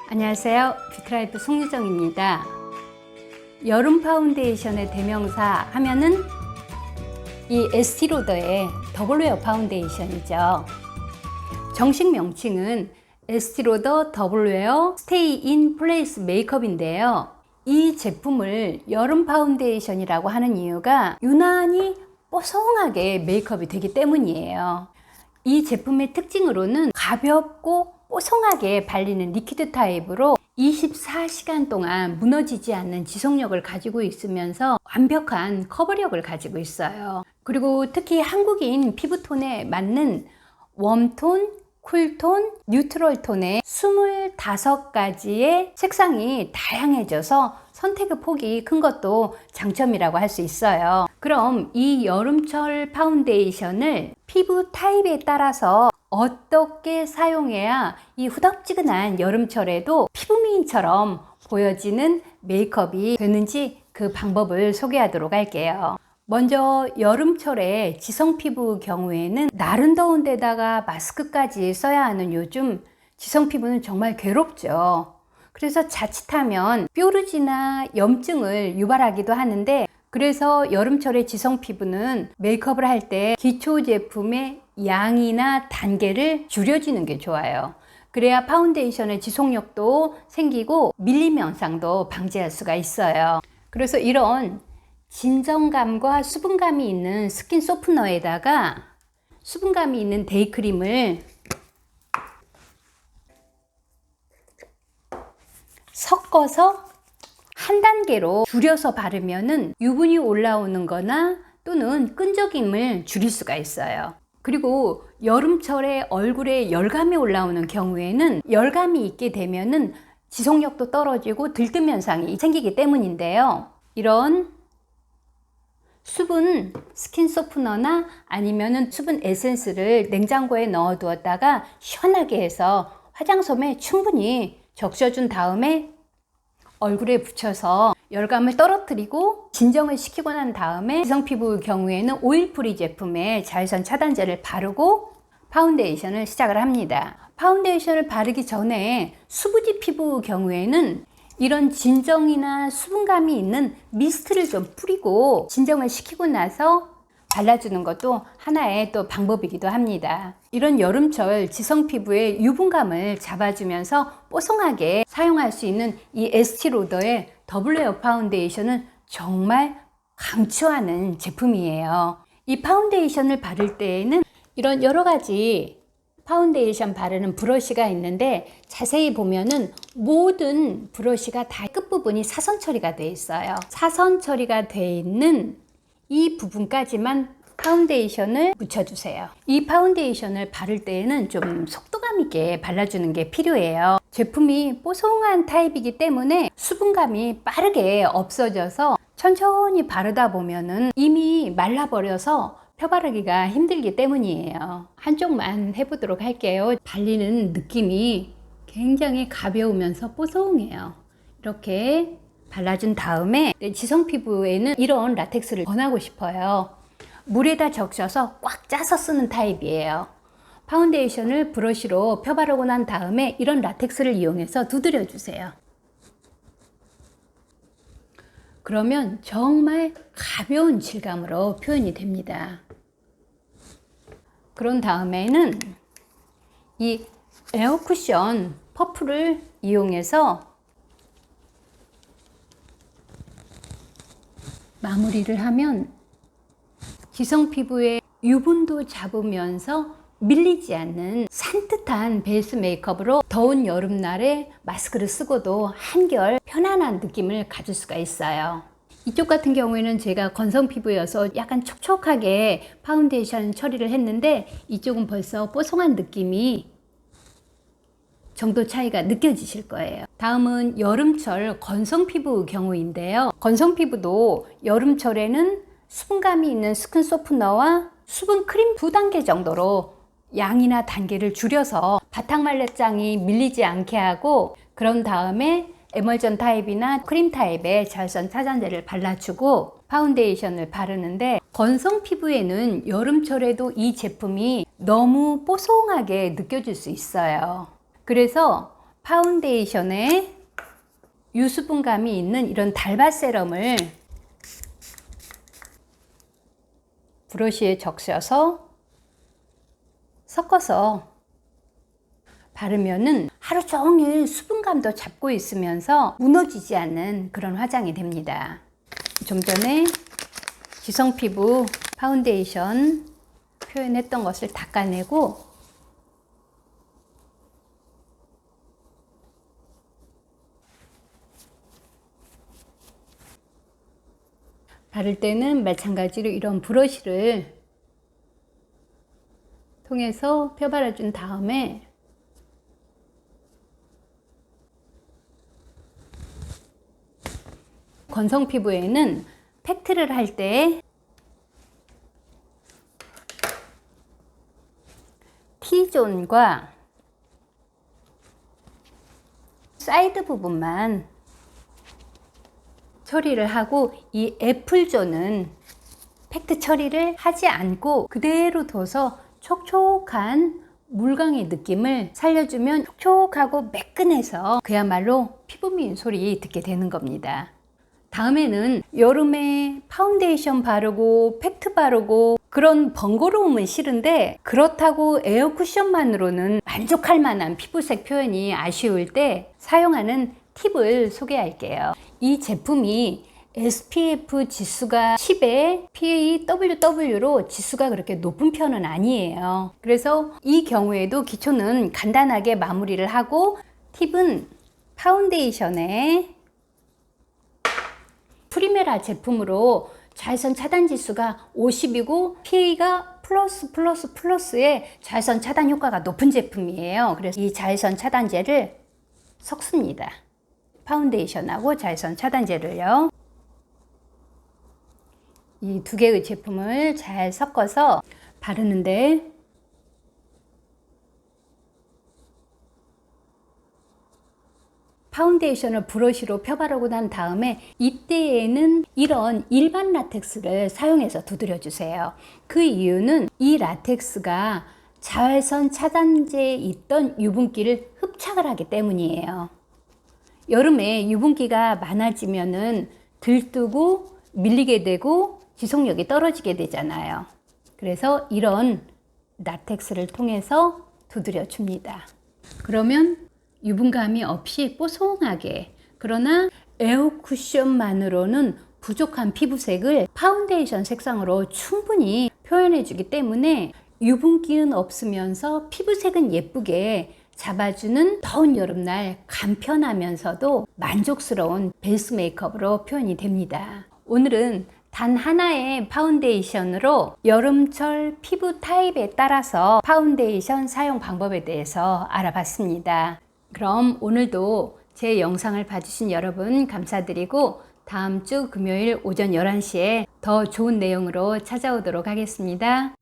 안녕하세요. 뷰티라이프 송유정입니다. 여름 파운데이션의 대명사 하면은 이 에스티로더의 더블웨어 파운데이션이죠. 정식 명칭은 에스티로더 더블웨어 스테이 인 플레이스 메이크업인데요. 이 제품을 여름 파운데이션이라고 하는 이유가 유난히 뽀송하게 메이크업이 되기 때문이에요. 이 제품의 특징으로는 가볍고 뽀송하게 발리는 리퀴드 타입으로 24시간 동안 무너지지 않는 지속력을 가지고 있으면서 완벽한 커버력을 가지고 있어요. 그리고 특히 한국인 피부톤에 맞는 웜톤, 쿨톤, 뉴트럴 톤의 25가지의 색상이 다양해져서 선택의 폭이 큰 것도 장점이라고 할 수 있어요. 그럼 이 여름철 파운데이션을 피부 타입에 따라서 어떻게 사용해야 이 후덥지근한 여름철에도 피부 미인처럼 보여지는 메이크업이 되는지 그 방법을 소개하도록 할게요. 먼저 여름철에 지성 피부 경우에는 날은 더운 데다가 마스크까지 써야 하는 요즘 지성 피부는 정말 괴롭죠. 그래서 자칫하면 뾰루지나 염증을 유발하기도 하는데, 그래서 여름철에 지성 피부는 메이크업을 할 때 기초 제품의 양이나 단계를 줄여주는 게 좋아요. 그래야 파운데이션의 지속력도 생기고 밀림 현상도 방지할 수가 있어요. 그래서 이런 진정감과 수분감이 있는 스킨 소프너에다가 수분감이 있는 데이크림을 섞어서 한 단계로 줄여서 바르면은 유분이 올라오는 거나 또는 끈적임을 줄일 수가 있어요. 그리고 여름철에 얼굴에 열감이 올라오는 경우에는 열감이 있게 되면은 지속력도 떨어지고 들뜸 현상이 생기기 때문인데요. 이런 수분 스킨 소프너나 아니면은 수분 에센스를 냉장고에 넣어 두었다가 시원하게 해서 화장솜에 충분히 적셔준 다음에 얼굴에 붙여서 열감을 떨어뜨리고 진정을 시키고 난 다음에 지성 피부 경우에는 오일 프리 제품의 자외선 차단제를 바르고 파운데이션을 시작을 합니다. 파운데이션을 바르기 전에 수부지 피부 경우에는 이런 진정이나 수분감이 있는 미스트를 좀 뿌리고 진정을 시키고 나서 발라주는 것도 하나의 또 방법이기도 합니다. 이런 여름철 지성 피부의 유분감을 잡아주면서 뽀송하게 사용할 수 있는 이 에스티로더의 더블웨어 파운데이션은 정말 강추하는 제품이에요. 이 파운데이션을 바를 때에는 이런 여러 가지 파운데이션 바르는 브러쉬가 있는데, 자세히 보면은 모든 브러쉬가 다 끝부분이 사선 처리가 되어 있어요. 사선 처리가 되어 있는 이 부분까지만 파운데이션을 묻혀주세요. 이 파운데이션을 바를 때에는 좀 속도감 있게 발라주는 게 필요해요. 제품이 뽀송한 타입이기 때문에 수분감이 빠르게 없어져서 천천히 바르다 보면은 이미 말라버려서 펴바르기가 힘들기 때문이에요. 한쪽만 해보도록 할게요. 발리는 느낌이 굉장히 가벼우면서 뽀송해요. 이렇게 발라준 다음에 지성 피부에는 이런 라텍스를 권하고 싶어요. 물에다 적셔서 꽉 짜서 쓰는 타입이에요. 파운데이션을 브러쉬로 펴바르고 난 다음에 이런 라텍스를 이용해서 두드려 주세요. 그러면 정말 가벼운 질감으로 표현이 됩니다. 그런 다음에는 이 에어 쿠션 퍼프를 이용해서 마무리를 하면 지성 피부의 유분도 잡으면서 밀리지 않는 산뜻한 베이스 메이크업으로 더운 여름날에 마스크를 쓰고도 한결 편안한 느낌을 가질 수가 있어요. 이쪽 같은 경우에는 제가 건성 피부여서 약간 촉촉하게 파운데이션 처리를 했는데, 이쪽은 벌써 뽀송한 느낌이 정도 차이가 느껴지실 거예요. 다음은 여름철 건성 피부 경우인데요. 건성 피부도 여름철에는 수분감이 있는 스킨 소프너와 수분 크림 2단계 정도로 양이나 단계를 줄여서 바탕 말레장이 밀리지 않게 하고, 그런 다음에 에멀전 타입이나 크림 타입의 자외선 차단제를 발라주고 파운데이션을 바르는데, 건성 피부에는 여름철에도 이 제품이 너무 뽀송하게 느껴질 수 있어요. 그래서 파운데이션에 유수분감이 있는 이런 달바 세럼을 브러쉬에 적셔서 섞어서 바르면은 하루 종일 수분감도 잡고 있으면서 무너지지 않는 그런 화장이 됩니다. 좀 전에 지성 피부 파운데이션 표현했던 것을 닦아내고 바를 때는 마찬가지로 이런 브러쉬를 통해서 펴발라준 다음에 건성 피부에는 팩트를 할 때 T존과 사이드 부분만 처리를 하고 이 F존은 팩트 처리를 하지 않고 그대로 둬서 촉촉한 물광의 느낌을 살려주면 촉촉하고 매끈해서 그야말로 피부 미인 소리 듣게 되는 겁니다. 다음에는 여름에 파운데이션 바르고 팩트 바르고 그런 번거로움은 싫은데 그렇다고 에어 쿠션만으로는 만족할 만한 피부색 표현이 아쉬울 때 사용하는 팁을 소개할게요. 이 제품이 SPF 지수가 10에 PAWW로 지수가 그렇게 높은 편은 아니에요. 그래서 이 경우에도 기초는 간단하게 마무리를 하고 팁은 파운데이션에 프리메라 제품으로 자외선 차단 지수가 50이고 PA가 플러스의 자외선 차단 효과가 높은 제품이에요. 그래서 이 자외선 차단제를 섞습니다. 파운데이션하고 자외선 차단제를요. 이 두 개의 제품을 잘 섞어서 바르는데 파운데이션을 브러쉬로 펴바르고 난 다음에 이때에는 이런 일반 라텍스를 사용해서 두드려 주세요. 그 이유는 이 라텍스가 자외선 차단제에 있던 유분기를 흡착을 하기 때문이에요. 여름에 유분기가 많아지면은 들뜨고 밀리게 되고 지속력이 떨어지게 되잖아요. 그래서 이런 라텍스를 통해서 두드려 줍니다. 그러면 유분감이 없이 뽀송하게, 그러나 에어 쿠션만으로는 부족한 피부색을 파운데이션 색상으로 충분히 표현해 주기 때문에 유분기는 없으면서 피부색은 예쁘게 잡아주는 더운 여름날 간편하면서도 만족스러운 베이스 메이크업으로 표현이 됩니다. 오늘은 단 하나의 파운데이션으로 여름철 피부 타입에 따라서 파운데이션 사용 방법에 대해서 알아봤습니다. 그럼 오늘도 제 영상을 봐주신 여러분 감사드리고 다음 주 금요일 오전 11시에 더 좋은 내용으로 찾아오도록 하겠습니다.